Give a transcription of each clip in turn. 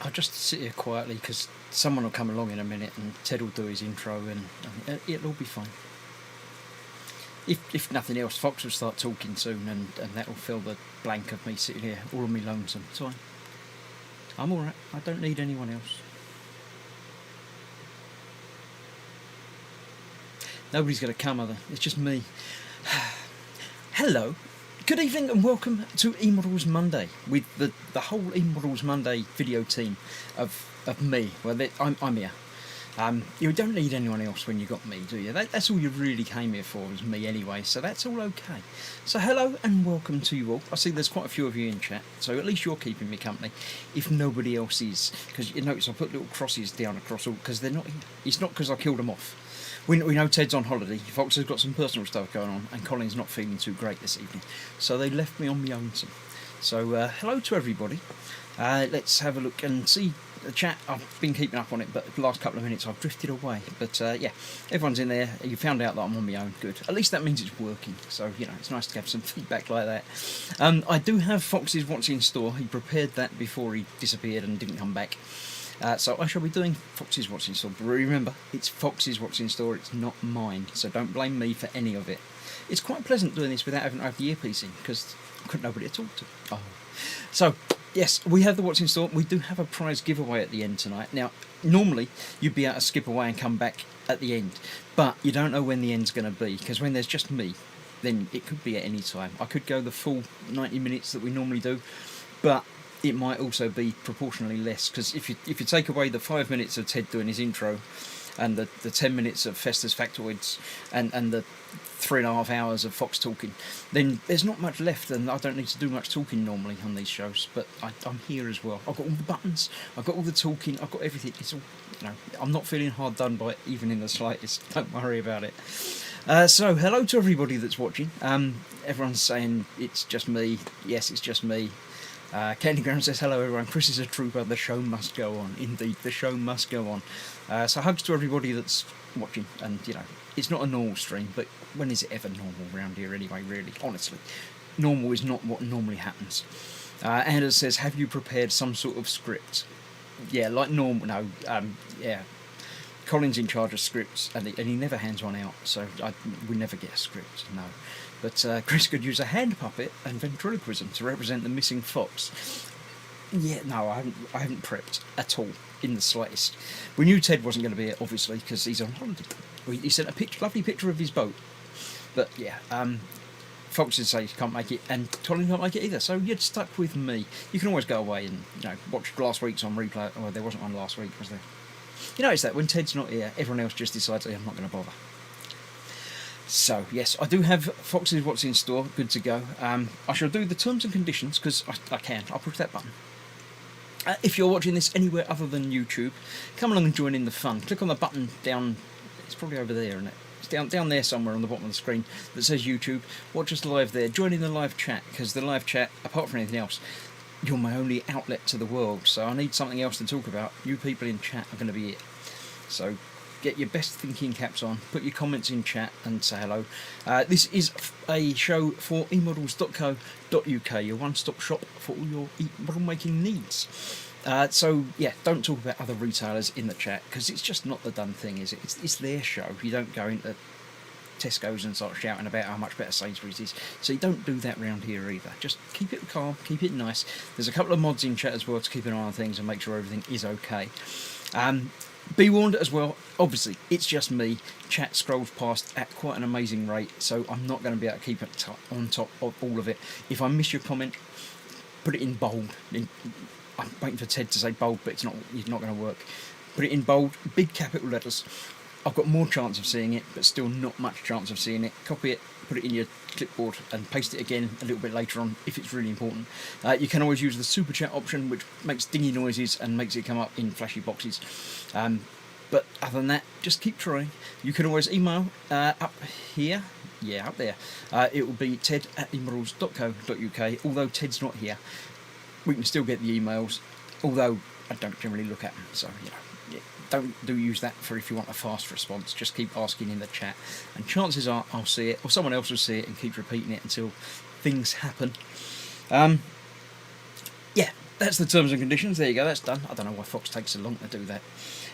I'll just sit here quietly because someone will come along in a minute and Ted will do his intro and it'll all be fine. If nothing else, Foxx will start talking soon and that will fill the blank of me sitting here all on me lonesome. It's fine. I'm alright. I don't need anyone else. Nobody's going to come, other. It's just me. Hello. Good evening and welcome to eModels Monday with the whole eModels Monday video team of me. Well, I'm here. You don't need anyone else when you got me, do you? That's all you really came here for, was me anyway, so that's all okay. So hello and welcome to you all. I see there's quite a few of you in chat, so at least you're keeping me company, if nobody else is. Because you notice I put little crosses down across all, because they're not here. It's not because I killed them off. We know Ted's on holiday, Foxx has got some personal stuff going on, and Colin's not feeling too great this evening. So they left me on my own. So hello to everybody. Let's have a look and see the chat. I've been keeping up on it, but the last couple of minutes I've drifted away. But yeah, everyone's in there. You found out that I'm on my own. Good. At least that means it's working. So, you know, it's nice to have some feedback like that. I do have Foxx's What's in Store. He prepared that before he disappeared and didn't come back. So I shall be doing Foxx's What's in Store. But remember, it's Foxx's What's in Store, it's not mine. So don't blame me for any of it. It's quite pleasant doing this without having to have the earpiece in, because I've got nobody to talk to. Oh. So, yes, we have the What's in Store. We do have a prize giveaway at the end tonight. Now, normally, you'd be able to skip away and come back at the end. But you don't know when the end's going to be, because when there's just me, then it could be at any time. I could go the full 90 minutes that we normally do, but it might also be proportionally less, because if you take away the 5 minutes of Ted doing his intro and the 10 minutes of Festus Factoids and the 3.5 hours of Foxx talking, then there's not much left, and I don't need to do much talking normally on these shows, but I'm here as well. I've got all the buttons, I've got all the talking, I've got everything. It's all, you know, I'm not feeling hard done by it, even in the slightest. Don't worry about it. So hello to everybody that's watching. Everyone's saying it's just me. Yes, it's just me. Candy Graham says, hello everyone, Chris is a trooper, the show must go on. Indeed, the show must go on. So hugs to everybody that's watching, and you know, it's not a normal stream, but when is it ever normal around here anyway, really, honestly? Normal is not what normally happens. Anders says, have you prepared some sort of script? Yeah, like normal, no, yeah. Colin's in charge of scripts, and he never hands one out, so we never get a script, no. But Chris could use a hand puppet and ventriloquism to represent the missing fox. Yeah, no, I haven't prepped at all, in the slightest. We knew Ted wasn't going to be here, obviously, because he's on holiday. He sent a lovely picture of his boat. But yeah, Foxx would say he can't make it, and Colin can't make it either, so you're stuck with me. You can always go away and, you know, watch last week's on replay. Oh, there wasn't one last week, was there? You notice that when Ted's not here, everyone else just decides, hey, I'm not going to bother. So, yes, I do have Foxx's What's in Store, good to go. I shall do the terms and conditions, because I can. I'll push that button. If you're watching this anywhere other than YouTube, come along and join in the fun. Click on the button down, it's probably over there, isn't it? It's down there somewhere on the bottom of the screen that says YouTube. Watch us live there. Join in the live chat, because the live chat, apart from anything else, you're my only outlet to the world, so I need something else to talk about. You people in chat are going to be it. So get your best thinking caps on, put your comments in chat and say hello. This is a show for eModels.co.uk, your one-stop shop for all your model making needs. So yeah, don't talk about other retailers in the chat, because it's just not the done thing, is it? It's their show. You don't go into Tesco's and start shouting about how much better Sainsbury's is. So you don't do that round here either. Just keep it calm, keep it nice. There's a couple of mods in chat as well to keep an eye on things and make sure everything is okay. Be warned as well, obviously, it's just me. Chat scrolls past at quite an amazing rate, so I'm not going to be able to keep it on top of all of it. If I miss your comment, put it in bold. I'm waiting for Ted to say bold, but it's not going to work. Put it in bold, big capital letters. I've got more chance of seeing it, but still not much chance of seeing it. Copy it, put it in your clipboard, and paste it again a little bit later on if it's really important. You can always use the super chat option, which makes dingy noises and makes it come up in flashy boxes. But other than that, just keep trying. You can always email up here. Yeah, up there. It will be ted@eModels.co.uk. Although Ted's not here, we can still get the emails, although I don't generally look at them, so, you know. Don't use that for if you want a fast response. Just keep asking in the chat, and chances are I'll see it, or someone else will see it and keep repeating it until things happen. Yeah, that's the terms and conditions. There you go, that's done. I don't know why Foxx takes so long to do that.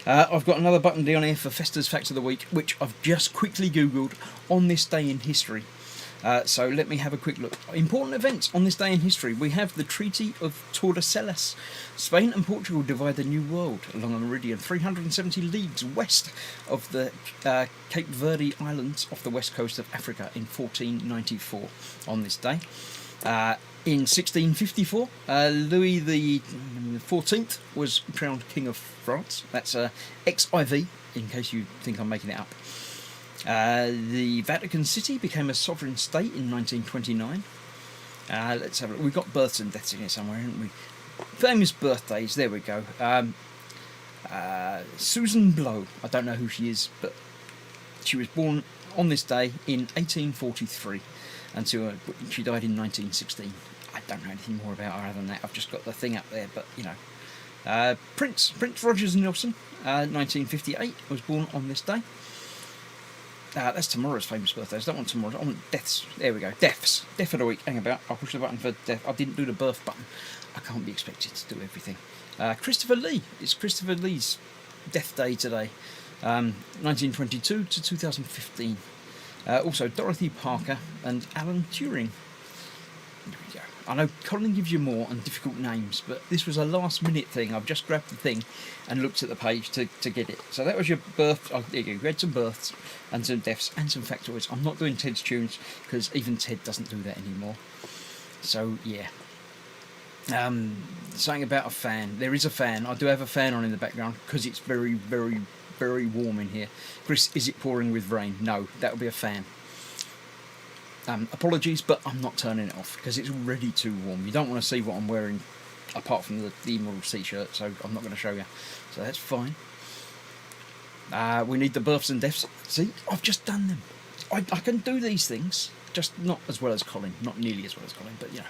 I've got another button down here for Festa's Facts of the Week, which I've just quickly Googled on this day in history. So let me have a quick look. Important events on this day in history. We have the Treaty of Tordesillas. Spain and Portugal divide the New World along a meridian 370 leagues west of the Cape Verde Islands off the west coast of Africa in 1494 on this day. In 1654, Louis the 14th was crowned King of France. That's XIV, in case you think I'm making it up. The Vatican City became a sovereign state in 1929. Let's have a look. We've got births and deaths in here somewhere, haven't we? Famous birthdays, there we go. Susan Blow, I don't know who she is, but she was born on this day in 1843 until she died in 1916. I don't know anything more about her other than that. I've just got the thing up there, but you know. Prince Rogers Nelson, 1958, was born on this day. That's tomorrow's famous birthdays. I don't want tomorrow's. I want deaths. There we go. Deaths. Death of the week. Hang about. I'll push the button for death. I didn't do the birth button. I can't be expected to do everything. Christopher Lee. It's Christopher Lee's death day today. 1922 to 2015. Also Dorothy Parker and Alan Turing. There we go. I know Colin gives you more and difficult names, but this was a last minute thing. I've just grabbed the thing and looked at the page to get it. So that was your birth. Oh, there you go. We had some births and some deaths and some factoids. I'm not doing Ted's tunes because even Ted doesn't do that anymore. So yeah. Something about a fan. There is a fan. I do have a fan on in the background because it's very, very, very warm in here. Chris, is it pouring with rain? No, that would be a fan. Apologies, but I'm not turning it off because it's already too warm. You don't want to see what I'm wearing apart from the eModels t-shirt, so I'm not going to show you. So that's fine. We need the births and deaths. See, I've just done them. I can do these things, just not as well as Colin. Not nearly as well as Colin, but you know.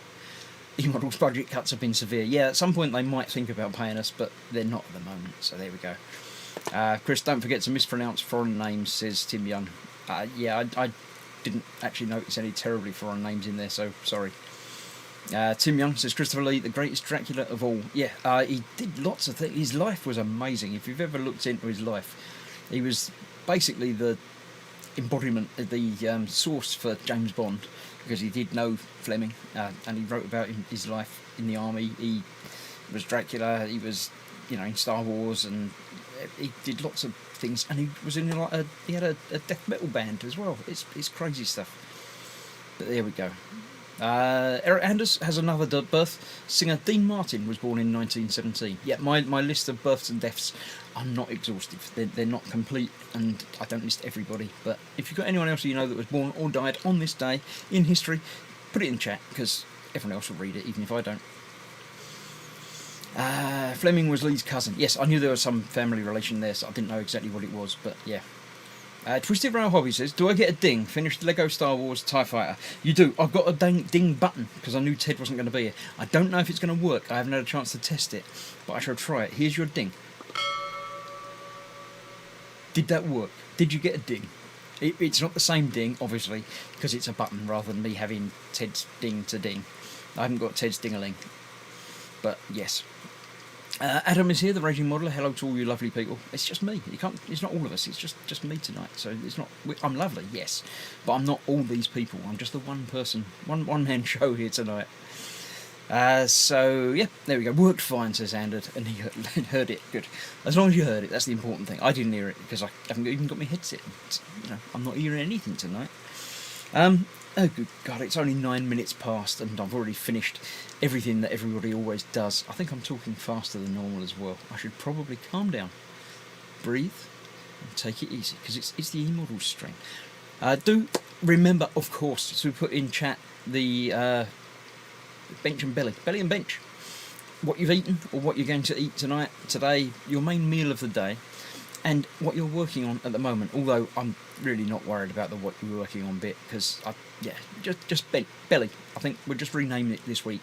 eModels budget cuts have been severe. Yeah, at some point they might think about paying us, but they're not at the moment, so there we go. Chris, don't forget to mispronounce foreign names, says Tim Young. Yeah, I didn't actually notice any terribly foreign names in there, so sorry. Tim Young says Christopher Lee, the greatest Dracula of all. Yeah, he did lots of things. His life was amazing. If you've ever looked into his life, he was basically the embodiment, the source for James Bond, because he did know Fleming, and he wrote about his life in the army. He was Dracula. He was, you know, in Star Wars, and he did lots of things. And he was in he had a death metal band as well. It's crazy stuff. But there we go. Eric Anders has another birth. Singer Dean Martin was born in 1917. Yeah, my list of births and deaths are not exhaustive. They're not complete, and I don't list everybody. But if you've got anyone else you know that was born or died on this day in history, put it in chat, because everyone else will read it, even if I don't. Fleming was Lee's cousin. Yes, I knew there was some family relation there, so I didn't know exactly what it was, but yeah. Twisted Rail Hobby says, do I get a ding? Finished Lego Star Wars TIE Fighter. You do. I've got a ding button because I knew Ted wasn't going to be here. I don't know if it's going to work. I haven't had a chance to test it, but I shall try it. Here's your ding. Did that work? Did you get a ding? It's not the same ding, obviously, because it's a button rather than me having Ted's ding to ding. I haven't got Ted's ding-a-ling. But yes. Adam is here, the raging modeller. Hello to all you lovely people. It's just me. It's not all of us. It's just me tonight. So it's not. I'm lovely, yes, but I'm not all these people. I'm just the one person, one man show here tonight. So yeah, there we go. Worked fine, says Andred, and he heard it. Good. As long as you heard it, that's the important thing. I didn't hear it because I haven't even got my headset. You know, I'm not hearing anything tonight. Oh, good God, it's only 9 minutes past and I've already finished everything that everybody always does. I think I'm talking faster than normal as well. I should probably calm down, breathe, and take it easy, because it's the eModels stream. Do remember, of course, to put in chat the bench and belly and bench. What you've eaten or what you're going to eat tonight, today, your main meal of the day, and what you're working on at the moment. Although I'm really not worried about the what you're working on bit, because just belly. I think we're just renaming it this week.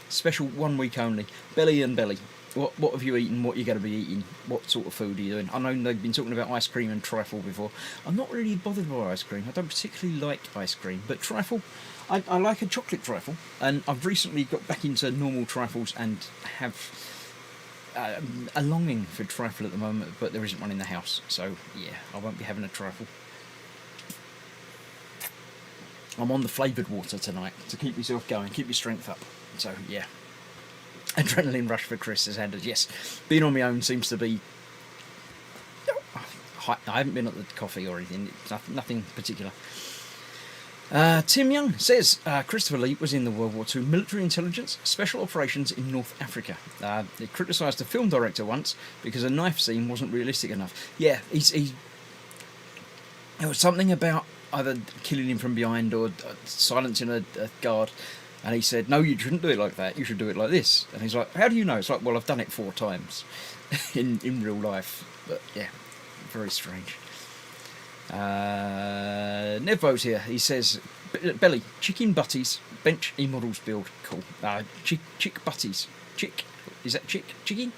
Special 1 week only. Belly and belly. What have you eaten? What you're going to be eating? What sort of food are you doing? I know they've been talking about ice cream and trifle before. I'm not really bothered by ice cream. I don't particularly like ice cream, but trifle, I like a chocolate trifle, and I've recently got back into normal trifles and have a longing for trifle at the moment, but there isn't one in the house, so yeah, I won't be having a trifle. I'm on the flavoured water tonight to keep myself going, keep my strength up. So yeah, adrenaline rush for Chris has handed. Yes, being on my own seems to be. I haven't been at the coffee or anything. Nothing particular. Tim Young says Christopher Lee was in the World War II military intelligence special operations in North Africa. He criticised a film director once because a knife scene wasn't realistic enough. Yeah, he there was something about either killing him from behind or silencing a guard, and he said, no, you shouldn't do it like that, you should do it like this. And he's like, how do you know? It's like, well, I've done it 4 times in real life. But yeah, very strange. Nevbo's here. He says, Belly, chicken butties, bench eModels build. Cool. Chick butties. Chick. Is that chick? Chicken?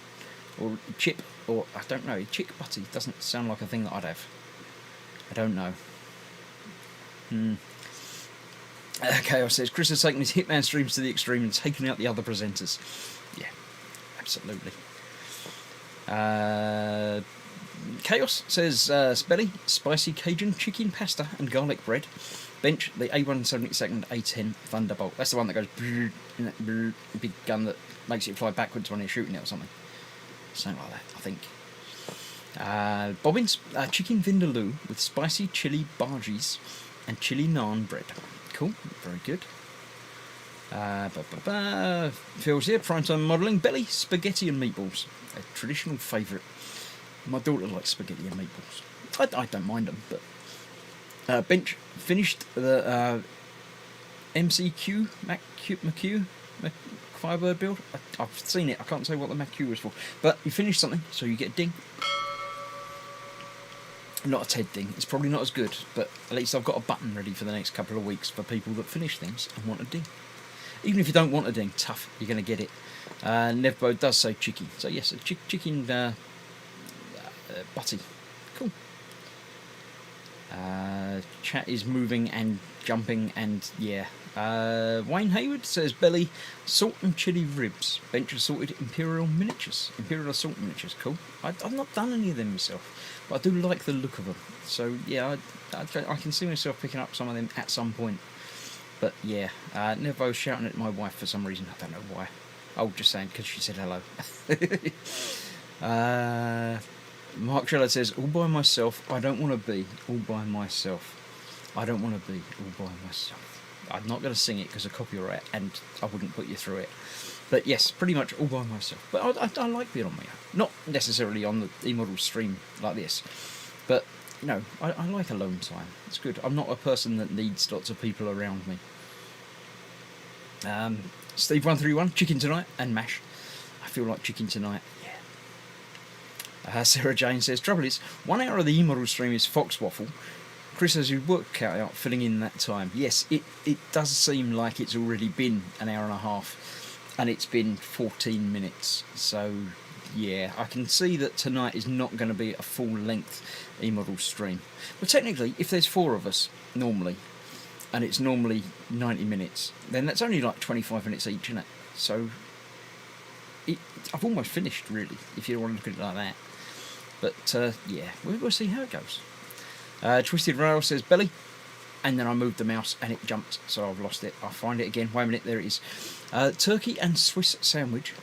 Or chip? Or, I don't know. Chick butty doesn't sound like a thing that I'd have. I don't know. Chaos says, Chris has taken his Hitman streams to the extreme and taken out the other presenters. Yeah, absolutely. Chaos says, Spelly, spicy Cajun chicken pasta and garlic bread. Bench the A172nd A10 Thunderbolt. That's the one that goes in that big gun that makes it fly backwards when you're shooting it or something. Something like that, I think. Bobbins, chicken vindaloo with spicy chili bhajis and chili naan bread. Cool, very good. Phil's here, primetime modelling. Belly, spaghetti and meatballs. A traditional favourite. My daughter likes spaghetti and meatballs. I don't mind them, but... Bench finished the MCQ, McQ, Firebird build. I've seen it, I can't say what the McQ was for. But you finished something, so you get a ding. Not a TED ding, it's probably not as good, but at least I've got a button ready for the next couple of weeks for people that finish things and want a ding. Even if you don't want a ding, tough, you're going to get it. Nevbo does say chicken, so yes, a chicken butty. Cool. Chat is moving and jumping and yeah. Wayne Hayward says Belly, salt and chili ribs. Bench assorted imperial miniatures. Imperial assault miniatures, cool. I've not done any of them myself, but I do like the look of them. So yeah, I can see myself picking up some of them at some point. But yeah, Nevo's shouting at my wife for some reason. I don't know why. Oh, just saying because she said hello. Mark Scheller says, all by myself, I don't want to be all by myself. I don't want to be all by myself. I'm not going to sing it because of copyright and I wouldn't put you through it. But yes, pretty much all by myself. But I like being on my own. Not necessarily on the eModels stream like this. But, you know, I like alone time. It's good. I'm not a person that needs lots of people around me. Steve131, chicken tonight and mash. I feel like chicken tonight. Sarah Jane says, trouble is, 1 hour of the eModel stream is Foxx waffle. Chris has your work out filling in that time. Yes, it does seem like it's already been an hour and a half, and it's been 14 minutes. So, yeah, I can see that tonight is not going to be a full-length eModel stream. Well, technically, if there's 4 of us, normally, and it's normally 90 minutes, then that's only like 25 minutes each, isn't it? So, I've almost finished, really, if you want to look at it like that. But, yeah, we'll see how it goes. Twisted Rail says, Belly, and then I moved the mouse and it jumped, so I've lost it. I'll find it again. Wait a minute, there it is. Turkey and Swiss sandwich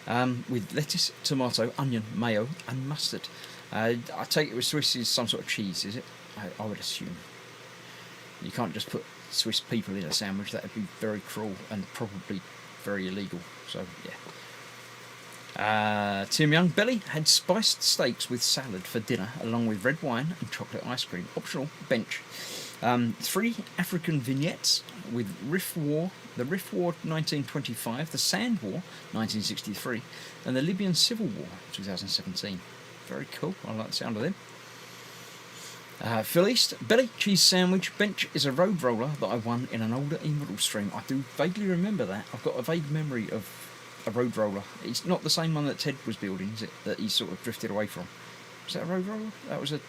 with lettuce, tomato, onion, mayo, and mustard. I take it with Swiss is some sort of cheese, is it? I would assume. You can't just put Swiss people in a sandwich. That would be very cruel and probably very illegal. So, yeah. Tim Young, Belly had spiced steaks with salad for dinner, along with red wine and chocolate ice cream. Optional bench. 3 African vignettes with the Rif War 1925, the Sand War 1963, and the Libyan Civil War 2017. Very cool. I like the sound of them. Phil East, Belly cheese sandwich. Bench is a road roller that I won in an older eModel stream. I do vaguely remember that. I've got a vague memory of a road roller. It's not the same one that Ted was building, is it? That he sort of drifted away from. Was that a road roller? That was a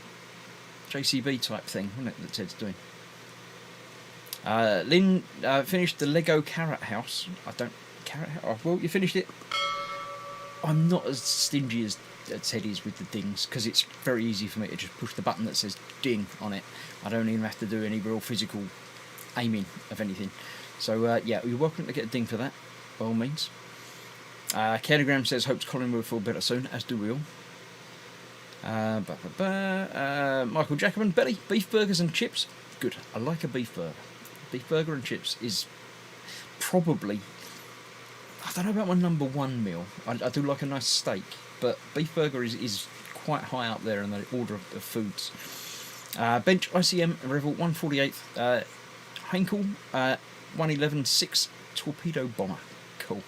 JCB type thing, wasn't it, that Ted's doing? Lynn finished the Lego Carrot House. Carrot House? Oh, well, you finished it. I'm not as stingy as Ted is with the dings, because it's very easy for me to just push the button that says ding on it. I don't even have to do any real physical aiming of anything. So yeah, you're welcome to get a ding for that, by all means. Canogram says hopes Colin will feel better soon, as do we all. Michael Jackman, Belly, beef burgers and chips. Good. I like a beef burger. Beef burger and chips is probably, I don't know about my number one meal. I do like a nice steak, but beef burger is quite high up there in the order of foods. Bench ICM Revel 148 Henkel 111-6 torpedo bomber. Cool.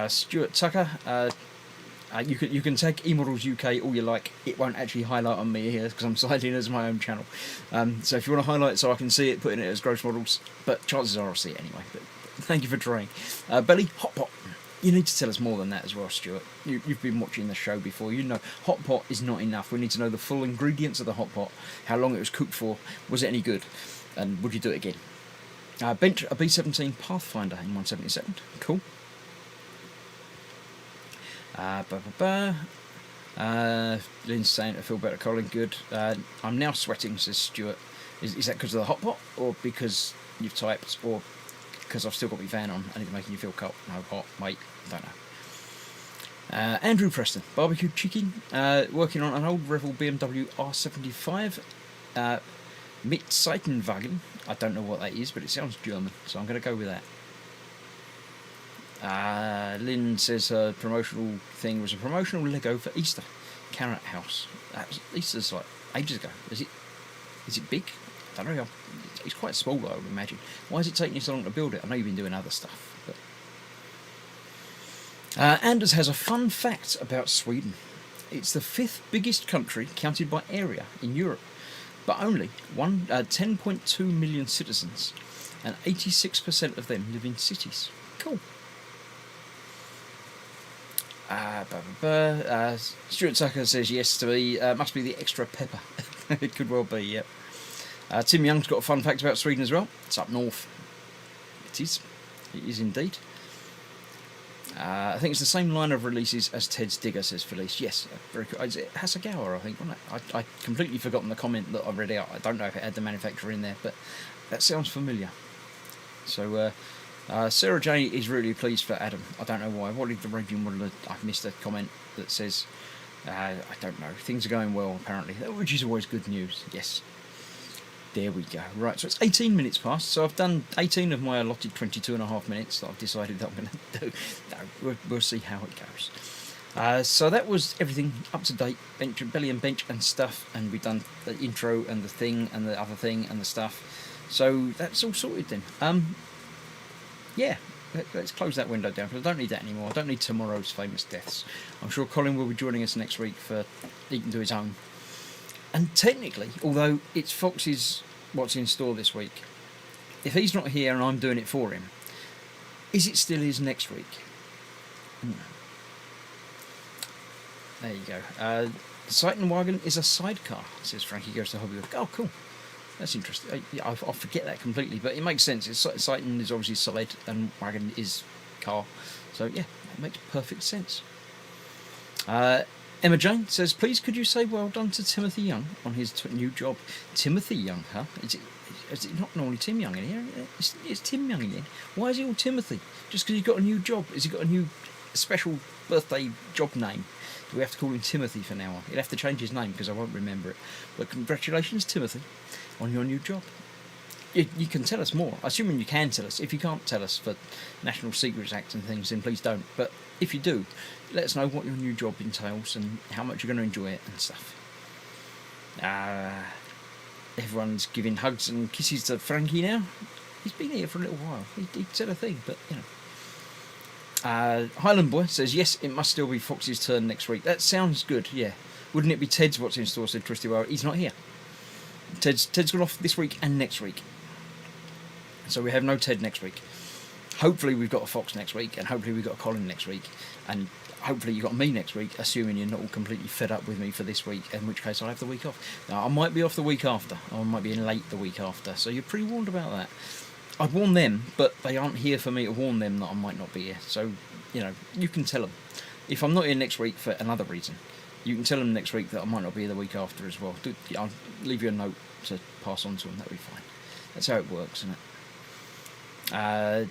Stuart Tucker. You can take eModels UK all you like. It won't actually highlight on me here because I'm signed in as my own channel. So if you want to highlight it so I can see it, put in it as gross models. But chances are I'll see it anyway. But thank you for trying. Belly, hot pot. You need to tell us more than that as well, Stuart. You've been watching the show before. You know hot pot is not enough. We need to know the full ingredients of the hot pot, how long it was cooked for, was it any good, and would you do it again? Bench a B-17 Pathfinder in 1/72. Cool. Lynn's saying I feel better, Colin. Good. I'm now sweating, says Stuart. Is that because of the hot pot, or because you've typed, or because I've still got my fan on and it's making you feel cold? No, hot, mate. Don't know. Andrew Preston, barbecue chicken, working on an old Revel BMW R75 mit Seitenwagen. I don't know what that is, but it sounds German, so I'm going to go with that. Lynn says her promotional thing was a promotional Lego for Easter Carrot House. Easter's like ages ago. Is it big? I don't know. It's quite small, I would imagine. Why is it taking you so long to build it? I know you've been doing other stuff. But Anders has a fun fact about Sweden. It's the 5th biggest country counted by area in Europe, but only 10.2 million citizens, and 86% of them live in cities. Cool. Stuart Tucker says yes to me. Must be the extra pepper. It could well be, yep. Tim Young's got a fun fact about Sweden as well. It's up north. It is indeed. I think it's the same line of releases as Ted's Digger, says Felice. Yes, very cool. Is it Hasegawa, I think, wasn't it? I completely forgotten the comment that I read out. I don't know if it had the manufacturer in there, but that sounds familiar. So, Sarah J is really pleased for Adam. I don't know why. What did the raging modeler? I've missed a comment that says, I don't know. Things are going well, apparently, which is always good news. Yes. There we go. Right, so it's 18 minutes past. So I've done 18 of my allotted 22.5 minutes that I've decided that I'm going to do. No, we'll see how it goes. So that was everything up to date. Belly and bench and stuff. And we've done the intro and the thing and the other thing and the stuff. So that's all sorted then. Yeah, let's close that window down, because I don't need that anymore. I don't need tomorrow's famous deaths. I'm sure Colin will be joining us next week for Eating to His Own. And technically, although it's Fox's what's in store this week, if he's not here and I'm doing it for him, is it still his next week? There you go. Seitenwagen is a sidecar, says Frankie Goes to Hobby. Oh, cool. That's interesting. I forget that completely, but it makes sense. Seiten is obviously side and wagon is car. So, yeah, that makes perfect sense. Emma Jane says, please could you say well done to Timothy Young on his new job? Timothy Young, huh? Is it not normally Tim Young in here? It's Tim Young in here. Why is he all Timothy? Just because he's got a new job? Has he got a new special birthday job name? Do we have to call him Timothy from now on? He'll have to change his name because I won't remember it. But congratulations, Timothy, on your new job. You can tell us more. Assuming you can tell us. If you can't tell us for National Secrets Act and things, then please don't. But if you do, let us know what your new job entails and how much you're going to enjoy it and stuff. Everyone's giving hugs and kisses to Frankie now. He's been here for a little while. He said a thing, but you know. Highland Boy says, yes, it must still be Fox's turn next week. That sounds good, yeah. Wouldn't it be Ted's what's in store, said Tristy. Well, he's not here. Ted's gone off this week and next week. So we have no Ted next week. Hopefully we've got a Fox next week, and hopefully we've got a Colin next week. And hopefully you got me next week, assuming you're not all completely fed up with me for this week, in which case I'll have the week off. Now, I might be off the week after, or I might be in late the week after, so you're pre-warned about that. I'd warn them, but they aren't here for me to warn them that I might not be here. So, you can tell them. If I'm not here next week for another reason, you can tell them next week that I might not be here the week after as well. I'll leave you a note to pass on to them, that'll be fine. That's how it works, isn't it?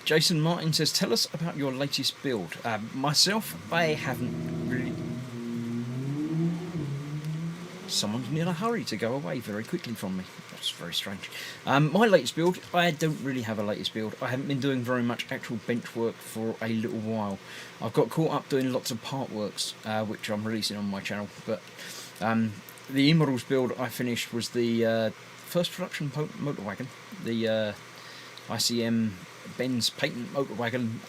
Jason Martin says, tell us about your latest build. Myself, I haven't really... Someone's in a hurry to go away very quickly from me. That's very strange. My latest build, I don't really have a latest build. I haven't been doing very much actual bench work for a little while. I've got caught up doing lots of part works, which I'm releasing on my channel. But the eModels build I finished was the first production motor wagon, the ICM Benz patent motor wagon.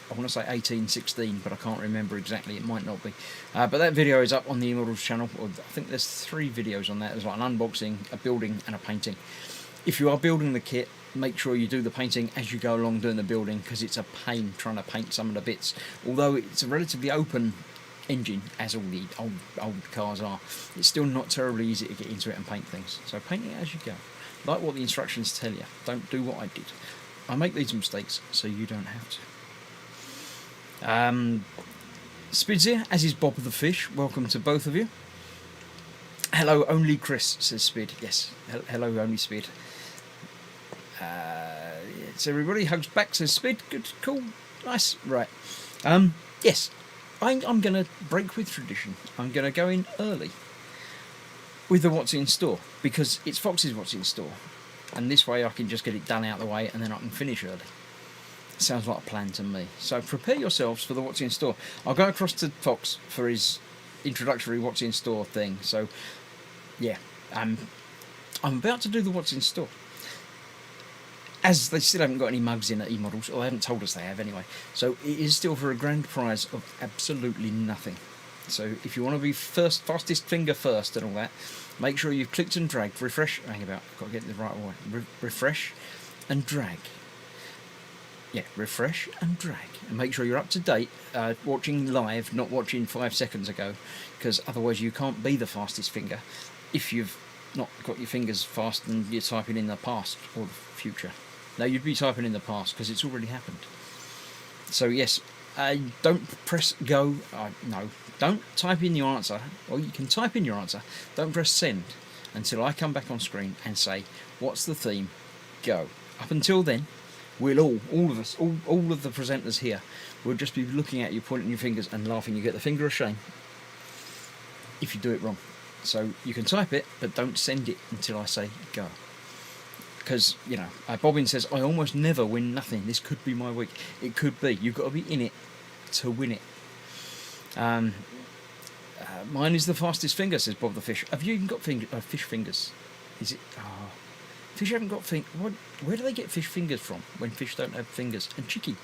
I want to say 1816, but I can't remember exactly. It might not be. But that video is up on the eModels channel. I think there's 3 videos on that. There's like an unboxing, a building, and a painting. If you are building the kit, make sure you do the painting as you go along doing the building, because it's a pain trying to paint some of the bits. Although it's a relatively open engine, as all the old cars are, it's still not terribly easy to get into it and paint things. So paint it as you go. Like what the instructions tell you. Don't do what I did. I make these mistakes so you don't have to. Spid's here, as is Bob the Fish. Welcome to both of you. Hello, only Chris, says Spid. Yes, hello, only Spid. It's everybody. Hugs back, says Spid. Good, cool, nice. Right. Yes, I'm going to break with tradition. I'm going to go in early with the what's in store, because it's Fox's what's in store. And this way I can just get it done out of the way, and then I can finish early. Sounds like a plan to me. So prepare yourselves for the what's in store. I'll go across to Foxx for his introductory what's in store thing. So yeah, I'm about to do the what's in store. As they still haven't got any mugs in at eModels, or they haven't told us they have anyway. So it is still for a grand prize of absolutely nothing. So if you want to be fastest finger first and all that, make sure you've clicked and dragged, refresh. Hang about, got to get it the right way. Refresh and drag. Yeah, refresh and drag, and make sure you're up to date, watching live, not watching 5 seconds ago, because otherwise you can't be the fastest finger if you've not got your fingers fast and you're typing in the past or the future. No, you'd be typing in the past because it's already happened. So yes, don't press go. No, don't type in your answer, or you can type in your answer. Don't press send until I come back on screen and say, what's the theme? Go. Up until then, we'll all of us, all of the presenters here, will just be looking at you, pointing your fingers and laughing. You get the finger of shame if you do it wrong. So you can type it, but don't send it until I say go. Because, Bobbin says, I almost never win nothing. This could be my week. It could be. You've got to be in it to win it. Mine is the fastest finger, says Bob the Fish. Have you even got fish fingers? Is it... Fish haven't got fingers. Where do they get fish fingers from when fish don't have fingers? And chicken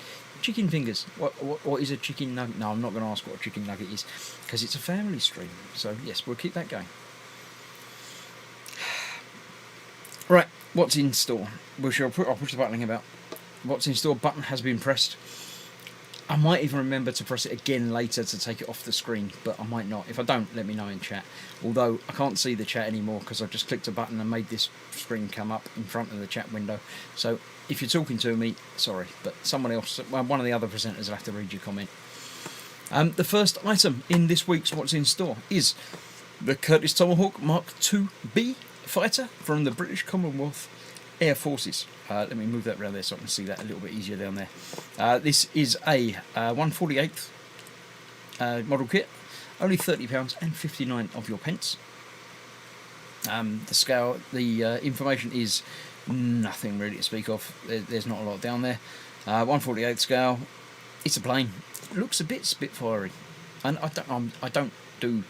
fingers. What is a chicken nugget? No, I'm not going to ask what a chicken nugget is, because it's a family stream. So yes, we'll keep that going. Right, what's in store? I'll push the button about. What's in store button has been pressed. I might even remember to press it again later to take it off the screen, but I might not. If I don't, let me know in chat. Although I can't see the chat anymore because I've just clicked a button and made this screen come up in front of the chat window. So if you're talking to me, sorry, but someone else, one of the other presenters will have to read your comment. The first item in this week's What's in Store is the Curtis Tomahawk Mark IIB fighter from the British Commonwealth Air Forces. Let me move that around there so I can see that a little bit easier down there. This is a 1/48th model kit, only £30 and 59 of your pence. The scale, the information is nothing really to speak of. There's not a lot down there. 1/48th scale. It's a plane. It looks a bit Spitfirey, and I don't do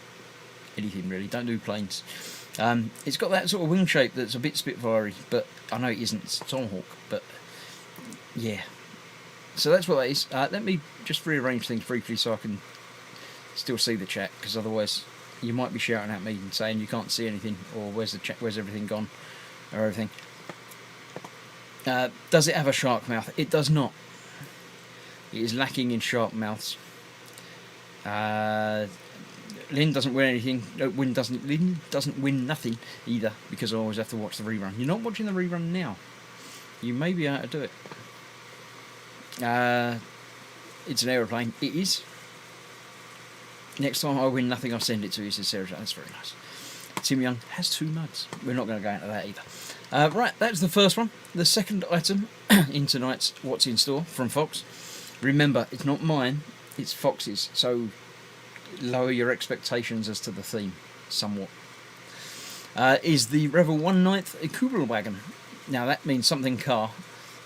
anything really. Don't do planes. It's got that sort of wing shape that's a bit Spitfirey, but I know it isn't. It's a Tomahawk, but yeah. So that's what that is. Let me just rearrange things briefly so I can still see the chat, because otherwise you might be shouting at me and saying you can't see anything, or where's the chat, where's everything gone, or everything. Does it have a shark mouth? It does not. It is lacking in shark mouths. Lynn doesn't win anything. Lynn doesn't win nothing either, because I always have to watch the rerun. You're not watching the rerun now. You may be able to do it. It's an aeroplane. It is. Next time I win nothing, I'll send it to you, says Sarah. That's very nice. Tim Young has 2 mugs. We're not going to go into that either. Right, that's the first one. The second item in tonight's What's in Store from Foxx. Remember, it's not mine, it's Foxx's. So lower your expectations as to the theme somewhat. Is the Revel 1/9 Kugelwagen. Now that means something car.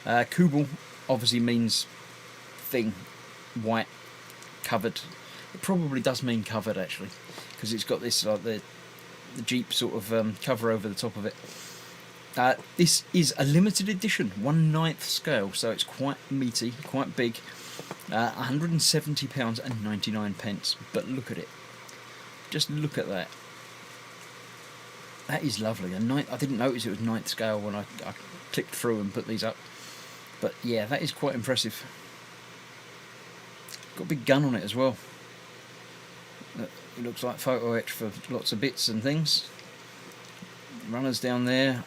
Kugel obviously means thing, white, covered. It probably does mean covered actually, because it's got this like the Jeep sort of cover over the top of it. This is a limited edition, 1/9 scale, so it's quite meaty, quite big. £170 and 99 pence. But look at it. Just look at that. That is lovely. I didn't notice it was 9th scale when I clicked through and put these up. But yeah, that is quite impressive. Got a big gun on it as well. It looks like photo etch for lots of bits and things. Runners down there.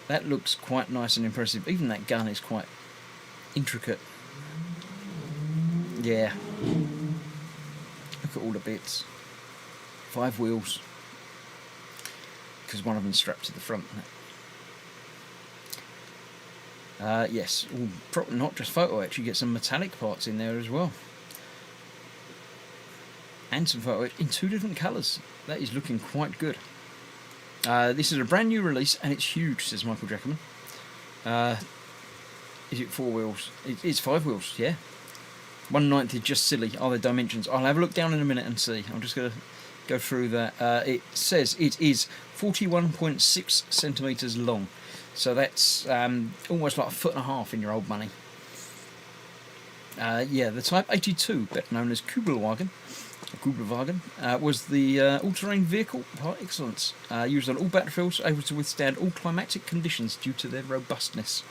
That looks quite nice and impressive. Even that gun is quite intricate. Yeah. Look at all the bits. 5 wheels. Because one of them's strapped to the front. Yes, not just photo etch, you get some metallic parts in there as well. And some photo etch in 2 different colours. That is looking quite good. This is a brand new release and it's huge, says Michael Jackerman. Is it 4 wheels? It's 5 wheels, yeah. 1/9 is just silly. Are there dimensions? I'll have a look down in a minute and see. I'm just going to go through that. It says it is 41.6 centimetres long. So that's almost like 1.5 foot in your old money. Yeah, the Type 82, better known as Kugelwagen, was the all-terrain vehicle par excellence. Used on all battlefields, able to withstand all climatic conditions due to their robustness.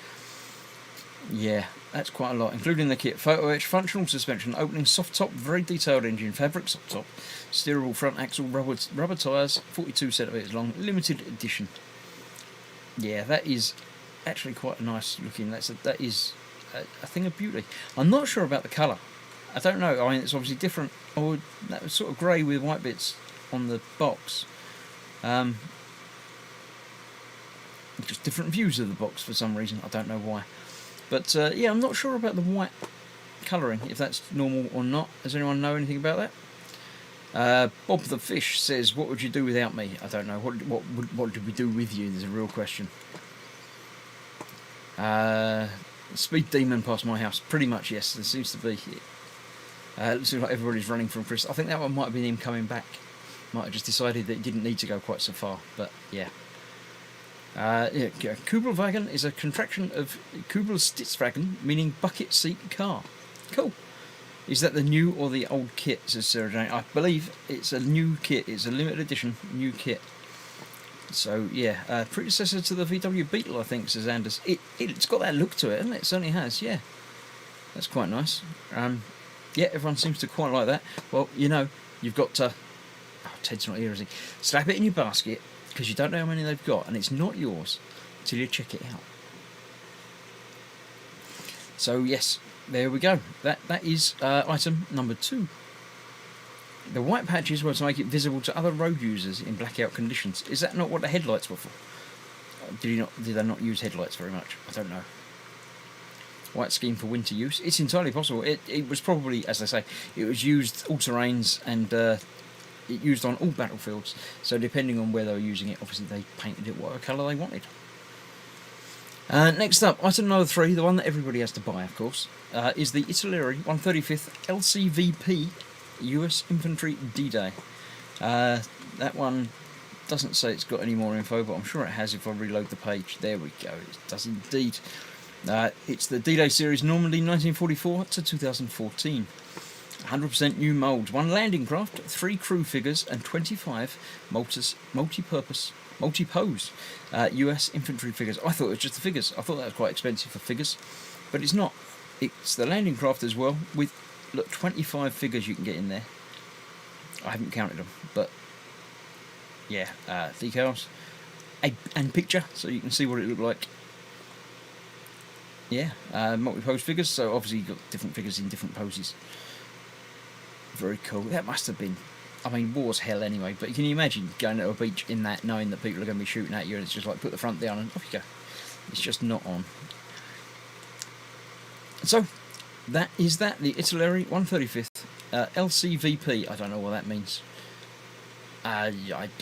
Yeah, that's quite a lot, including the kit. Photo etch, functional suspension, opening soft top, very detailed engine, fabric soft top, steerable front axle, rubber tyres, 42 centimetres long, limited edition. Yeah, that is actually quite nice looking. That is a thing of beauty. I'm not sure about the colour. I don't know. I mean, it's obviously different. Or that was sort of grey with white bits on the box. Just different views of the box for some reason. I don't know why. But yeah, I'm not sure about the white colouring, if that's normal or not. Does anyone know anything about that? Bob the Fish says, "What would you do without me?" I don't know. What did we do with you? There's a real question. Speed Demon past my house. Pretty much, yes. There seems to be. It looks like everybody's running from Chris. I think that one might have been him coming back. Might have just decided that he didn't need to go quite so far. But yeah. Yeah, Kugelwagen is a contraction of Kugelsitzwagen, meaning bucket seat car. Cool. Is that the new or the old kit, says Sarah Jane? I believe it's a new kit. It's a limited edition new kit. So, yeah, predecessor to the VW Beetle, I think, says Anders. It's got that look to it, hasn't it? It certainly has, yeah. That's quite nice. Yeah, everyone seems to quite like that. Well, you know, you've got to... Oh, Ted's not here, is he? Slap it in your basket, because you don't know how many they've got, and it's not yours until you check it out. So, yes, there we go. That is item number 2. The white patches were to make it visible to other road users in blackout conditions. Is that not what the headlights were for? Did they not use headlights very much? I don't know. White scheme for winter use. It's entirely possible. It was probably, as I say, it was used all terrains and it used on all battlefields. So depending on where they were using it, obviously they painted it whatever colour they wanted. Next up, item number 3, the one that everybody has to buy, of course, is the Italeri 135th LCVP US Infantry D-Day. That one doesn't say it's got any more info, but I'm sure it has if I reload the page. There we go, it does indeed. It's the D-Day series, normally 1944 to 2014. 100% new moulds, 1 landing craft, 3 crew figures, and 25 multi-pose US infantry figures. I thought it was just the figures. I thought that was quite expensive for figures, but it's not. It's the landing craft as well, with look, 25 figures you can get in there. I haven't counted them, but yeah, decals and picture, so you can see what it looked like. Yeah, multi-pose figures, so obviously you've got different figures in different poses. Very cool. That must have been, I mean, war's hell anyway, but can you imagine going to a beach in that, knowing that people are going to be shooting at you, and it's just like, put the front down and off you go. It's just not on. So, that is that, the Italeri 135th LCVP. I don't know what that means. I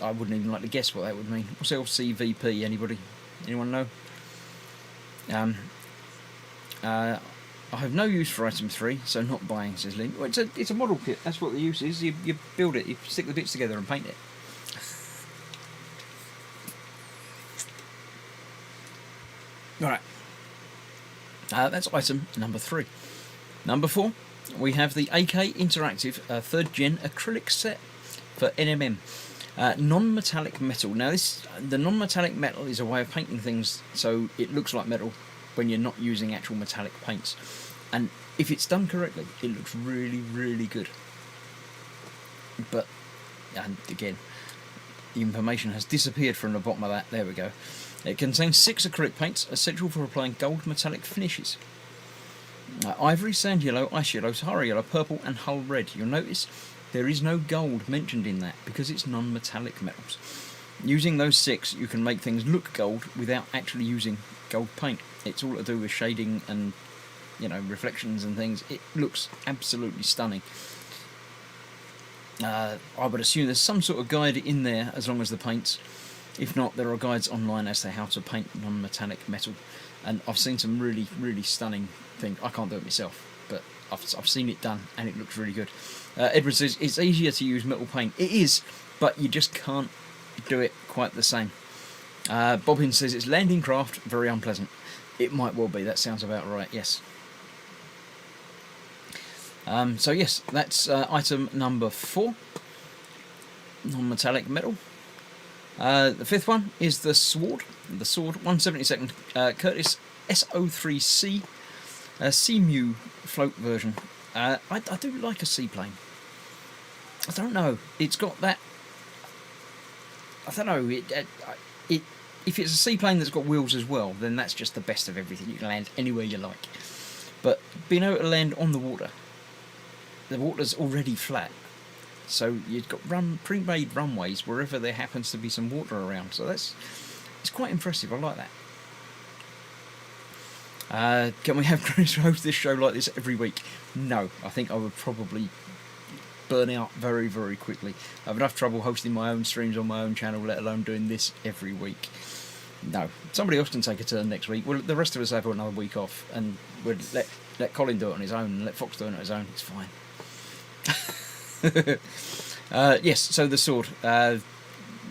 wouldn't even like to guess what that would mean. What's LCVP? Anybody? Anyone know? I have no use for item 3, so not buying, says Lynn. Well, it's a model kit. That's what the use is. You build it, you stick the bits together and paint it. Alright. That's item number 3. Number 4, we have the AK Interactive 3rd Gen acrylic set for NMM. Non-metallic metal. Now the non-metallic metal is a way of painting things so it looks like metal when you're not using actual metallic paints. And if it's done correctly, it looks really, really good. But, and again, the information has disappeared from the bottom of that. There we go. It contains 6 acrylic paints, essential for applying gold metallic finishes. Ivory, sand yellow, ice yellow, Sahara yellow, purple and hull red. You'll notice there is no gold mentioned in that because it's non-metallic metals. Using those 6, you can make things look gold without actually using gold paint. It's all to do with shading and, you know, reflections and things. It looks absolutely stunning. I would assume there's some sort of guide in there as long as the paints. If not, there are guides online as to how to paint non-metallic metal. And I've seen some really, really stunning things. I can't do it myself, but I've seen it done and it looks really good. Edward says it's easier to use metal paint. It is, but you just can't do it quite the same. Bobbin says it's landing craft, very unpleasant. It might well be, that sounds about right, yes. So yes, that's item number 4. Non-metallic metal. The 5th one is the sword. The sword, 172nd Curtis SO3C Seamew float version. I do like a seaplane. I don't know. It's got that. I don't know. If it's a seaplane that's got wheels as well, then that's just the best of everything. You can land anywhere you like. But being able to land on the water's already flat. So you've got pre-made runways wherever there happens to be some water around. So it's quite impressive. I like that. Can we have Chris host this show like this every week? No, I think I would probably burn out very, very quickly. I have enough trouble hosting my own streams on my own channel, let alone doing this every week. No, somebody else can take a turn next week. Well, the rest of us have another week off, and we'll let Colin do it on his own, and let Foxx do it on his own. It's fine. Yes, so the sword.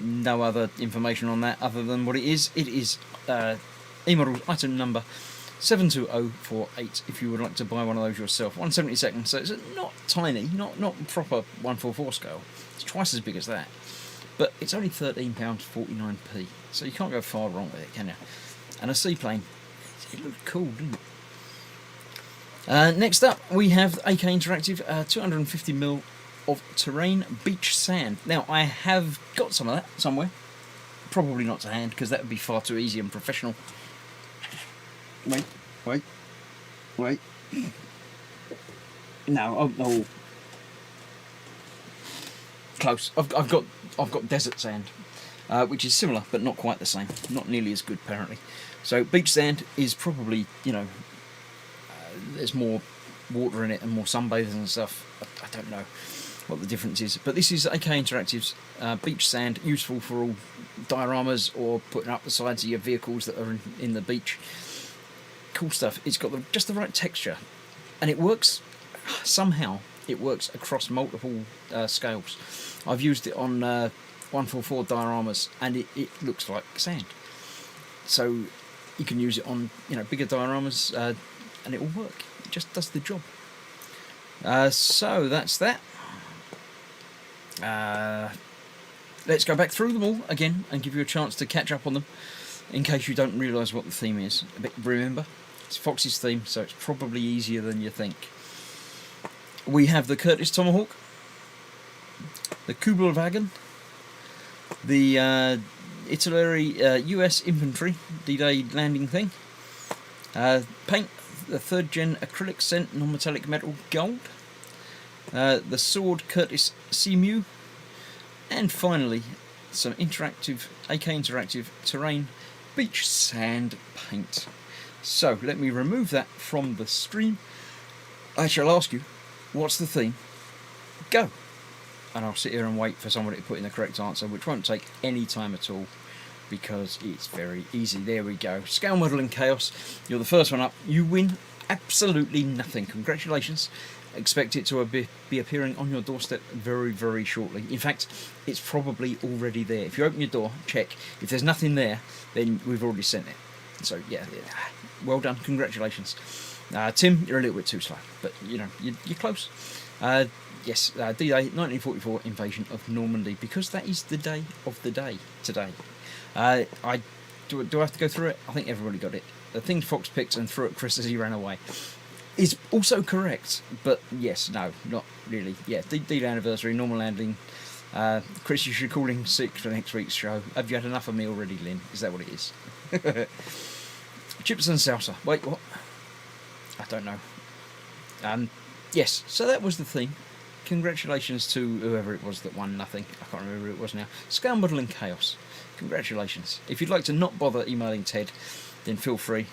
No other information on that other than what it is. It is eModels item number 72048 if you would like to buy one of those yourself. 1/72, so it's not tiny, not proper 144 scale. It's twice as big as that. But it's only £13.49p, so you can't go far wrong with it, can you? And a seaplane, it looked cool, didn't it? Next up, we have AK Interactive 250mm of terrain beach sand. Now, I have got some of that somewhere. Probably not to hand, because that would be far too easy and professional. Wait. No, oh. Close. I've got desert sand, which is similar, but not quite the same. Not nearly as good, apparently. So beach sand is probably, you know, there's more water in it and more sunbathers and stuff. I don't know what the difference is, but this is AK Interactive's beach sand, useful for all dioramas or putting up the sides of your vehicles that are in the beach. Cool stuff. It's got just the right texture, and it works somehow. It works across multiple scales. I've used it on 144 dioramas, and it looks like sand. So you can use it on, you know, bigger dioramas, and it will work. It just does the job. So that's that. Let's go back through them all again and give you a chance to catch up on them in case you don't realise what the theme is. Remember, it's Fox's theme, so it's probably easier than you think. We have the Curtis Tomahawk, the Kubelwagen, the Italy US infantry D-Day landing thing, paint, the 3rd gen acrylic scent non-metallic metal gold, the sword Curtis Seamew, and finally some interactive AK interactive terrain beach sand paint. So let me remove that from the stream. I shall ask you, what's the theme? Go! And I'll sit here and wait for somebody to put in the correct answer, which won't take any time at all because it's very easy. There we go. Scale Model and Chaos. You're the first one up. You win absolutely nothing. Congratulations. Expect it to be appearing on your doorstep very, very shortly. In fact, it's probably already there. If you open your door, check. If there's nothing there, then we've already sent it. So, yeah, well done. Congratulations. Tim, you're a little bit too slow, but, you know, you're close. Yes, D-Day, 1944 invasion of Normandy, because that is the day of the day today. Do I have to go through it? I think everybody got it. The thing Foxx picked and threw at Chris as he ran away is also correct, but yes, no, not really. Yeah, D-Day anniversary, normal landing. Chris, you should call in sick for next week's show. Have you had enough of me already, Lynn? Is that what it is? Chips and salsa. Wait, what? I don't know. Yes, so that was the theme. Congratulations to whoever it was that won nothing. I can't remember who it was now. Scale Model and Chaos. Congratulations. If you'd like to not bother emailing Ted, then feel free,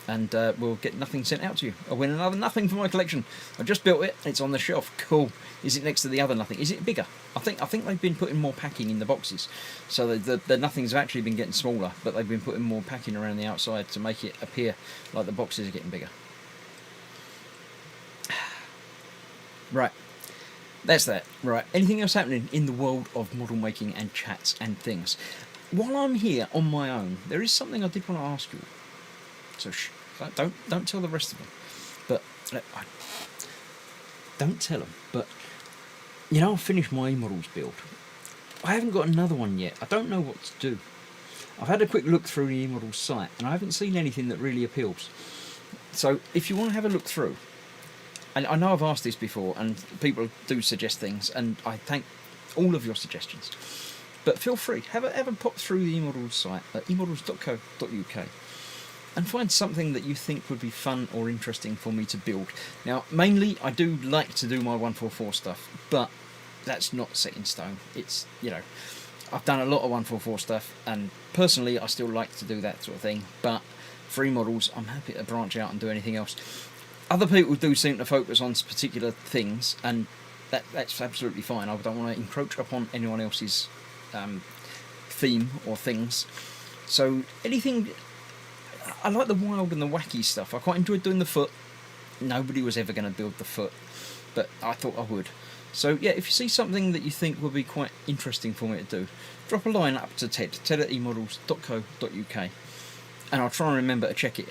and we'll get nothing sent out to you. I'll win another nothing for my collection. I just built it. It's on the shelf. Cool. Is it next to the other nothing? Is it bigger? I think they've been putting more packing in the boxes, so the nothings have actually been getting smaller, but they've been putting more packing around the outside to make it appear like the boxes are getting bigger. Right. That's that. Right. Anything else happening in the world of model making and chats and things? While I'm here on my own, there is something I did want to ask you. So don't tell the rest of them. But don't tell them. But you know, I've finished my eModels build. I haven't got another one yet. I don't know what to do. I've had a quick look through the eModels site, and I haven't seen anything that really appeals. So if you want to have a look through. And I know I've asked this before, and people do suggest things, and I thank all of your suggestions. But feel free, have a pop through the eModels site at eModels.co.uk and find something that you think would be fun or interesting for me to build. Now, mainly, I do like to do my 144 stuff, but that's not set in stone. It's, you know, I've done a lot of 144 stuff, and personally, I still like to do that sort of thing, but for eModels, I'm happy to branch out and do anything else. Other people do seem to focus on particular things, and that's absolutely fine. I don't want to encroach upon anyone else's theme or things. So anything, I like the wild and the wacky stuff. I quite enjoyed doing the foot. Nobody was ever going to build the foot, but I thought I would. So yeah, if you see something that you think would be quite interesting for me to do, drop a line up to Ted at eModels.co.uk. And I'll try and remember to check it,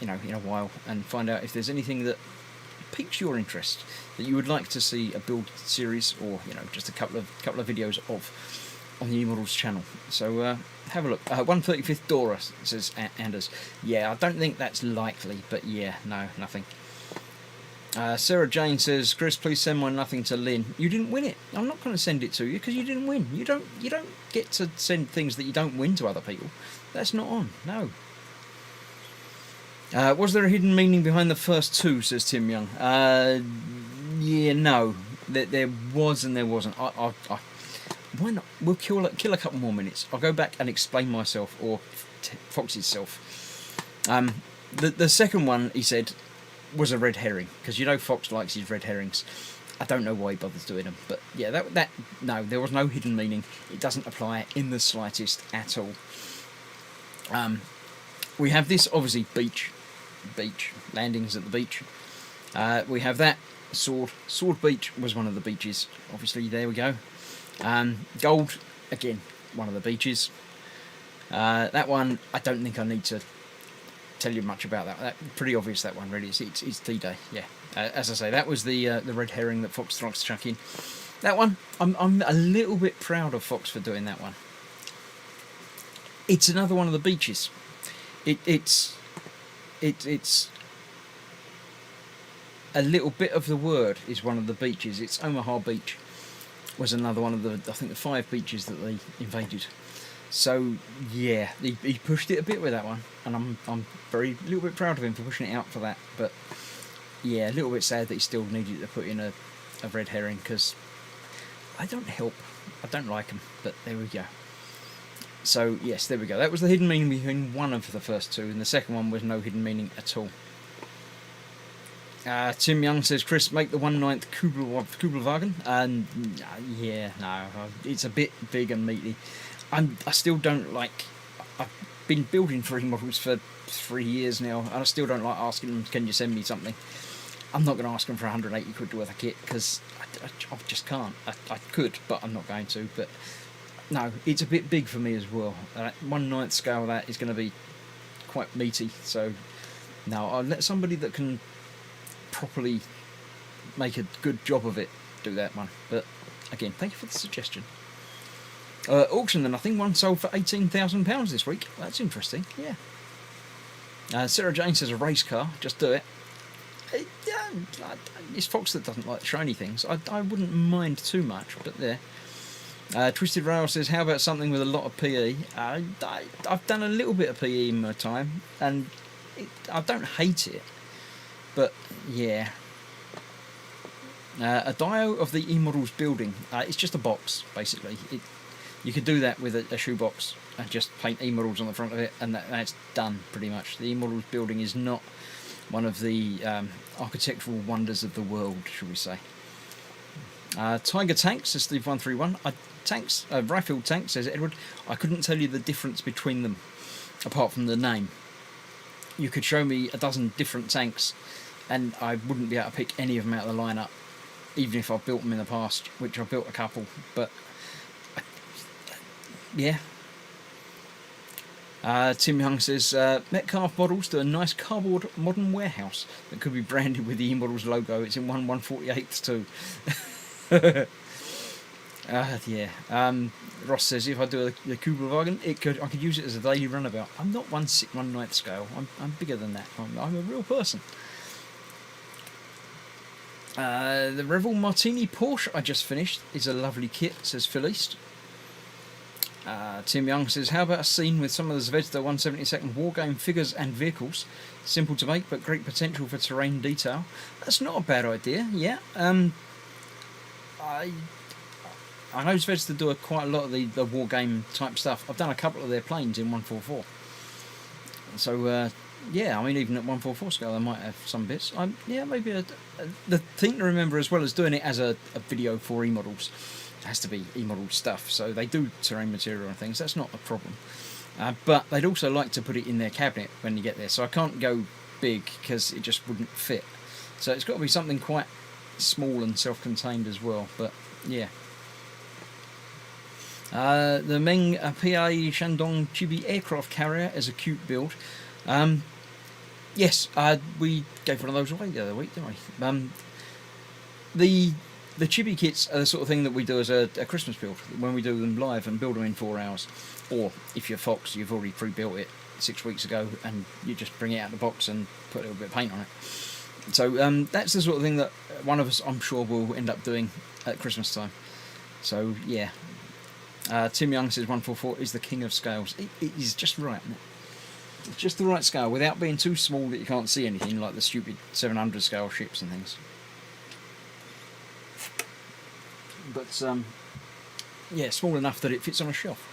you know, in a while, and find out if there's anything that piques your interest that you would like to see a build series, or you know, just a couple of videos of on the eModels channel. So have a look. 135th Dora, says Anders. Yeah, I don't think that's likely, but yeah, no, nothing. Sarah Jane says, Chris, please send my nothing to Lynn. You didn't win it. I'm not going to send it to you because you didn't win. You don't get to send things that you don't win to other people. That's not on. No. Was there a hidden meaning behind the first two, says Tim Young? Yeah, no. There was and there wasn't. Why not? We'll kill a couple more minutes. I'll go back and explain myself, or Fox's self. The second one, he said, was a red herring, because you know Foxx likes his red herrings. I don't know why he bothers doing them, but yeah, that no, there was no hidden meaning. It doesn't apply in the slightest at all. We have this, obviously, beach, landings at the beach. We have that sword beach was one of the beaches, obviously. There we go. Gold, again, one of the beaches. That one, I don't think I need to tell you much about that. Pretty obvious, that one, really. It's D-Day, yeah. As I say, that was the red herring that Foxx likes to chuck in. That one, I'm a little bit proud of Foxx for doing that one. It's another one of the beaches. It's a little bit of the word is one of the beaches. It's Omaha Beach was another one of the, I think, the 5 beaches that they invaded. So yeah, he pushed it a bit with that one, and I'm very a little bit proud of him for pushing it out for that. But yeah, a little bit sad that he still needed to put in a red herring, because I don't like them. But there we go. So yes, there we go. That was the hidden meaning behind one of the first two, and the second one was no hidden meaning at all. Tim Young says, Chris, make the 1/9 Kubelwagen. And yeah, no, it's a bit big and meaty. I still don't like. I've been building 3 models for 3 years now, and I still don't like asking them, can you send me something? I'm not going to ask them for 180 quid worth of kit, because I just can't. I could, but I'm not going to. But no, it's a bit big for me as well. 1/9 scale, that is going to be quite meaty. So no, I'll let somebody that can properly make a good job of it do that one. But again, thank you for the suggestion. Auction then, I think one sold for £18,000 this week. That's interesting. Yeah. Sarah Jane says, a race car, just do it. It's Foxx that doesn't like shiny things. I wouldn't mind too much, but there. Twisted Rail says, how about something with a lot of PE? I've done a little bit of PE in my time, and I don't hate it. But yeah, a dio of the eModels building. It's just a box, basically. You could do that with a shoebox and just paint eModels on the front of it, and that's done pretty much. The eModels building is not one of the architectural wonders of the world, shall we say. Tiger Tank says Steve131. Riffield Tank says Edward. I couldn't tell you the difference between them, apart from the name. You could show me a dozen different tanks, and I wouldn't be able to pick any of them out of the lineup, even if I've built them in the past, which I've built a couple. But yeah. Tim Young says, Metcalf models do a nice cardboard modern warehouse that could be branded with the eModels logo. It's in 1/148 too. Yeah. Ross says, if I do the Kubelwagen, I could use it as a daily runabout. I'm not 1/9 scale. I'm bigger than that. I'm a real person. The Revel Martini Porsche I just finished is a lovely kit, says Phil East. Tim Young says, how about a scene with some of the Zvezda 1/72 wargame figures and vehicles? Simple to make, but great potential for terrain detail. That's not a bad idea, yeah. I know Zvezda do quite a lot of the wargame type stuff. I've done a couple of their planes in 1/44. So, yeah, I mean, even at 1/44 scale, they might have some bits. Yeah, maybe the thing to remember, as well as doing it as a video for eModels, it has to be eModel stuff. So they do terrain material and things. That's not a problem. But they'd also like to put it in their cabinet when you get there. So I can't go big because it just wouldn't fit. So it's got to be something quite small and self-contained as well. But yeah. The Meng PA Shandong Chibi aircraft carrier is a cute build. Yes, we gave one of those away the other week, didn't we? The chibi kits are the sort of thing that we do as a Christmas build, when we do them live and build them in 4 hours. Or if you're Foxx, you've already pre-built it 6 weeks ago and you just bring it out of the box and put a little bit of paint on it. So that's the sort of thing that one of us, I'm sure, will end up doing at Christmas time. So yeah. Tim Young says 144 is the king of scales. It is just right, isn't it? It's just the right scale without being too small that you can't see anything, like the stupid 700 scale ships and things. But yeah, small enough that it fits on a shelf.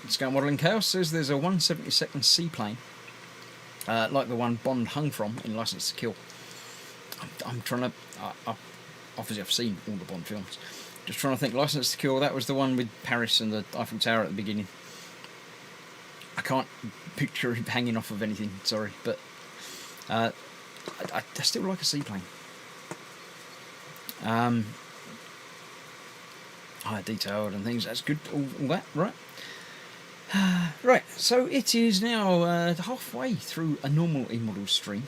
Scale Modelling Chaos says there's a 1/72 seaplane, like the one Bond hung from in License to Kill. I'm trying to. Obviously, I've seen all the Bond films. Just trying to think. License to Kill, that was the one with Paris and the Eiffel Tower at the beginning. I can't picture it hanging off of anything, sorry, but I still like a seaplane. High detailed and things, that's good, all that, right? Right, so it is now halfway through a normal eModels stream,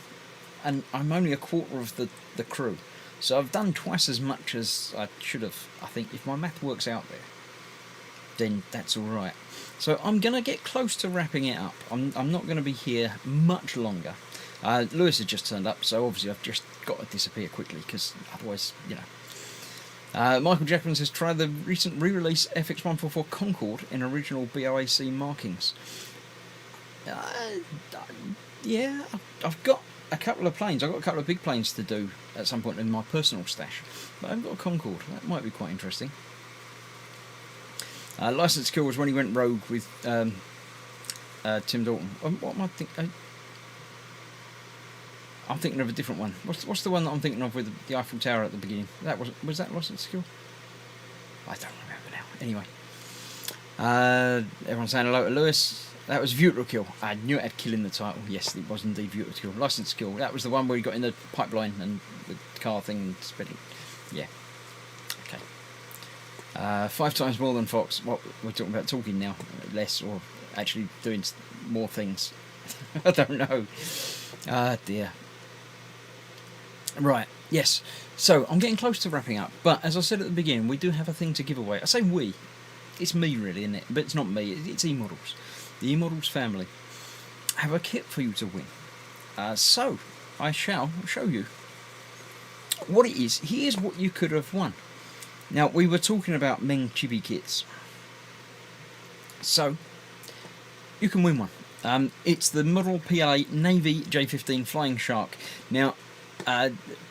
and I'm only a quarter of the crew. So I've done twice as much as I should have, I think, if my math works out there. then that's all right. So I'm going to get close to wrapping it up. I'm not going to be here much longer. Lewis has just turned up, so obviously I've just got to disappear quickly, because otherwise, you know. Michael Jackman says, try the recent re-release FX144 Concorde in original BOAC markings. Yeah, I've got a couple of planes. I've got a couple of big planes to do at some point in my personal stash, but I've got a Concorde. That might be quite interesting. License Kill was when he went rogue with Tim Dalton. What am I thinking? I'm thinking of a different one. What's the one that I'm thinking of with the Eiffel Tower at the beginning? Was that License Kill? I don't remember now. Anyway, everyone's saying hello to Lewis. That was View to Kill. I knew it had Kill in the title. Yes, it was indeed View to Kill. License Kill. That was the one where he got in the pipeline and the car thing and sped it. Yeah. Okay. 5 times more than Foxx. What we're talking about? Talking now, less, or actually doing more things? I don't know. Ah dear. Right. Yes. So I'm getting close to wrapping up. But as I said at the beginning, we do have a thing to give away. I say we. It's me really, isn't it? But it's not me. It's eModels. The eModels family have a kit for you to win. So I shall show you what it is. Here's what you could have won. Now, we were talking about Meng chibi kits. So you can win one. It's the Model PLA Navy J15 Flying Shark. Now,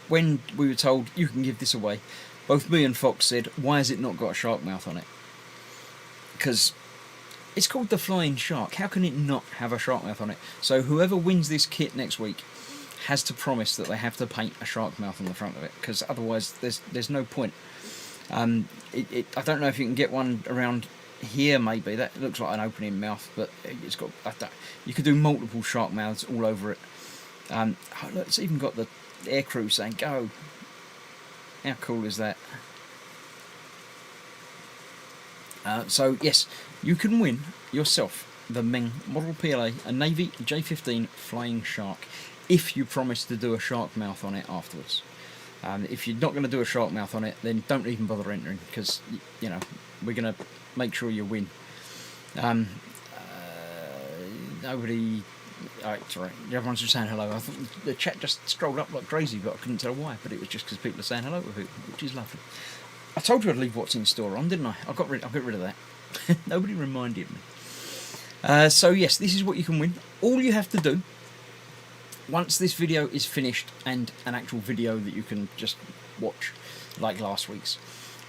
when we were told you can give this away, both me and Foxx said, why has it not got a shark mouth on it? Because it's called the Flying Shark. How can it not have a shark mouth on it? So whoever wins this kit next week has to promise that they have to paint a shark mouth on the front of it, because otherwise there's no point. I don't know if you can get one around here. Maybe that looks like an opening mouth, but it's got. You could do multiple shark mouths all over it. Oh, look, it's even got the air crew saying "go." How cool is that? So yes, you can win yourself the Meng Model PLA, a Navy J15 Flying Shark, if you promise to do a shark mouth on it afterwards. If you're not going to do a shark mouth on it, then don't even bother entering, because you know we're going to make sure you win. Nobody. Alright, sorry. Everyone's just saying hello. I thought the chat just strolled up like crazy, but I couldn't tell why. But it was just because people are saying hello to people, which is lovely. I told you I'd leave what's in store on, didn't I? I got rid of that. Nobody reminded me. So yes, this is what you can win. All you have to do, once this video is finished and an actual video that you can just watch, like last week's,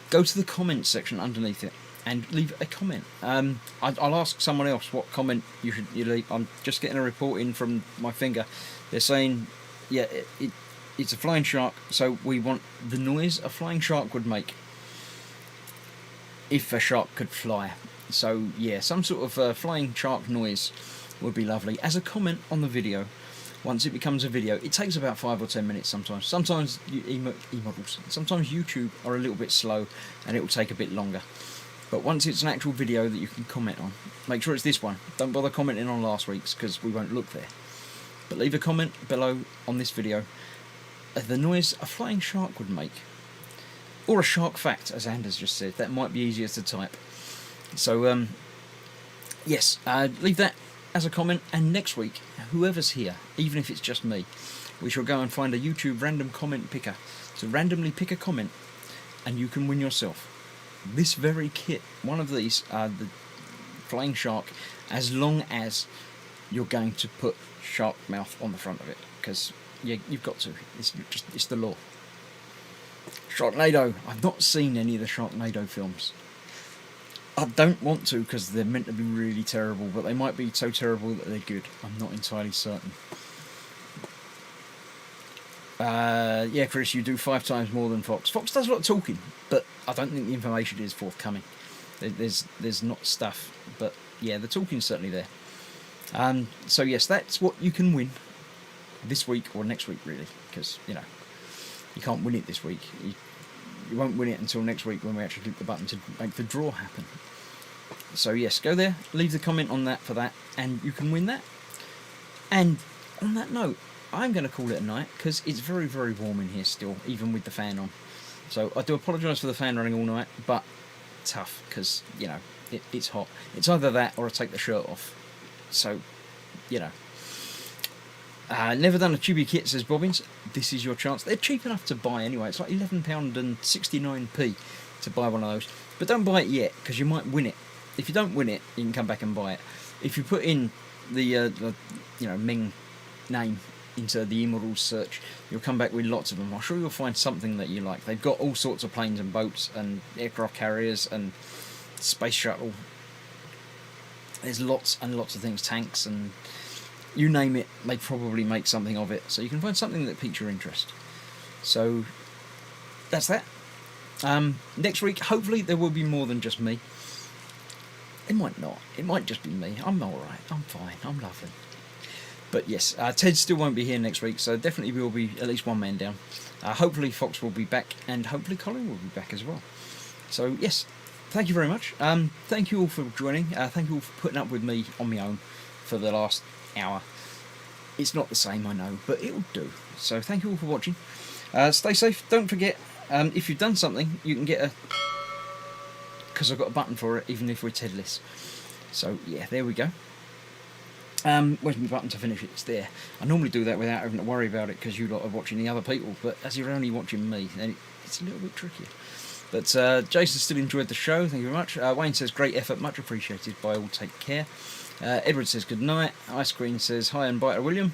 go to the comments section underneath it and leave a comment. I'll ask someone else what comment you leave. I'm just getting a report in from my finger. They're saying, yeah, it's a flying shark, so we want the noise a flying shark would make if a shark could fly. So yeah, some sort of flying shark noise would be lovely as a comment on the video. Once it becomes a video, it takes about 5 or 10 minutes sometimes. Sometimes eModels, sometimes YouTube are a little bit slow and it will take a bit longer. But once it's an actual video that you can comment on, make sure it's this one. Don't bother commenting on last week's, because we won't look there. But leave a comment below on this video. The noise a flying shark would make. Or a shark fact, as Anders just said. That might be easier to type. So, yes, leave that as a comment. And next week, whoever's here, even if it's just me, we shall go and find a YouTube random comment picker to randomly pick a comment, and you can win yourself this very kit. One of these, the Flying Shark, as long as you're going to put shark mouth on the front of it, because you've got to. It's the law. Sharknado. I've not seen any of the Sharknado films. I don't want to, because they're meant to be really terrible, but they might be so terrible that they're good. I'm not entirely certain. Yeah, Chris, you do 5 times more than Foxx. Foxx does a lot of talking, but I don't think the information is forthcoming. There's not stuff, but yeah, the talking's certainly there. So yes, that's what you can win this week or next week, really, because you can't win it this week. You won't win it until next week when we actually click the button to make the draw happen. So yes, go there, leave the comment on that for that, and you can win that. And on that note, I'm going to call it a night, because it's very, very warm in here still, even with the fan on. So I do apologise for the fan running all night, but tough, because, it's hot. It's either that or I take the shirt off. So, you know. Never done a tubey kit, says Bobbins. This is your chance. They're cheap enough to buy anyway. It's like £11.69 to buy one of those. But don't buy it yet, because you might win it. If you don't win it, you can come back and buy it. If you put in the Ming name into the eModels search, you'll come back with lots of them. I'm sure you'll find something that you like. They've got all sorts of planes and boats and aircraft carriers and space shuttle. There's lots and lots of things, tanks, and you name it, they probably make something of it. So you can find something that piques your interest. So that's that. Next week, hopefully there will be more than just me. It might not. It might just be me. I'm alright. I'm fine. I'm lovely. But yes, Ted still won't be here next week, so definitely will be at least one man down. Hopefully Foxx will be back, and hopefully Colin will be back as well. So yes, thank you very much. Thank you all for joining. Thank you all for putting up with me on my own for the last hour. It's not the same, I know, but it'll do. So thank you all for watching. Stay safe. Don't forget, if you've done something, you can get a... because I've got a button for it, even if we're Tedless. So yeah, there we go. Where's my button to finish it? It's there. I normally do that without having to worry about it, because you lot are watching the other people, but as you're only watching me, then it's a little bit trickier. But Jason still enjoyed the show, thank you very much. Wayne says, great effort, much appreciated by all, take care. Edward says, good night. Ice Cream says, hi and bye to William.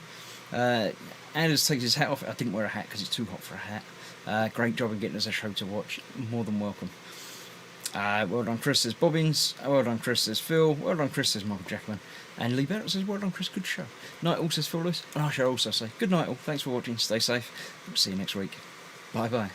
Anders takes his hat off. I didn't wear a hat because it's too hot for a hat. Great job in getting us a show to watch, more than welcome. Well done Chris, says Bobbins. Well done Chris, says Phil. Well done Chris, says Michael Jackman. And Lee Barrett says, well done Chris, good show. Night all, says Phil Lewis. And I shall also say, good night all, thanks for watching, stay safe. We'll see you next week. Bye bye.